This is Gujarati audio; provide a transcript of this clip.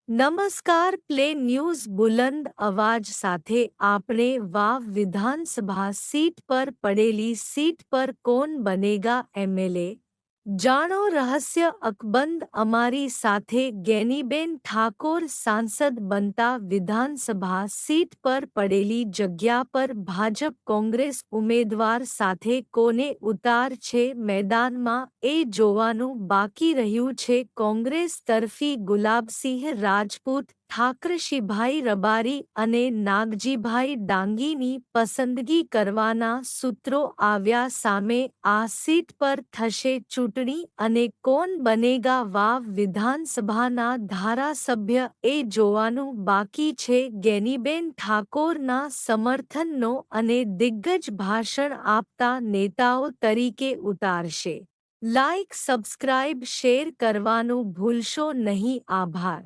નમસ્કાર પ્લે ન્યૂઝ બુલંદ અવાજ સાથે આપણે વાવ વિધાનસભા સીટ પર પડેલી સીટ પર કોણ બનેગા એમએલએ જાણો રહસ્ય અકબંધ અમારી સાથે ગેનીબેન ઠાકોર સાંસદ બનતા વિધાનસભા સીટ પર પડેલી જગ્યા પર ભાજપ કોંગ્રેસ ઉમેદવાર સાથે કોને ઉતાર છે મેદાનમાં એ જોવાનું બાકી રહ્યું છે કોંગ્રેસ તરફી ગુલાબસિંહ રાજપૂત ઠાકરશીભાઈ રબારી અને નાગજીભાઈ ડાંગીની પસંદગી કરવાના સૂત્રો આવ્યા સામે આ સીટ પર થશે ચૂંટણી અને કોણ બનેગા વાવ વિધાનસભાના ધારાસભ્ય એ જોવાનું બાકી છે ગેનીબેન ઠાકોરના સમર્થનનો અને દિગ્ગજ ભાષણ આપતા નેતાઓ તરીકે ઉતારશે લાઇક સબસ્ક્રાઇબ શેર કરવાનું ભૂલશો નહીં આભાર।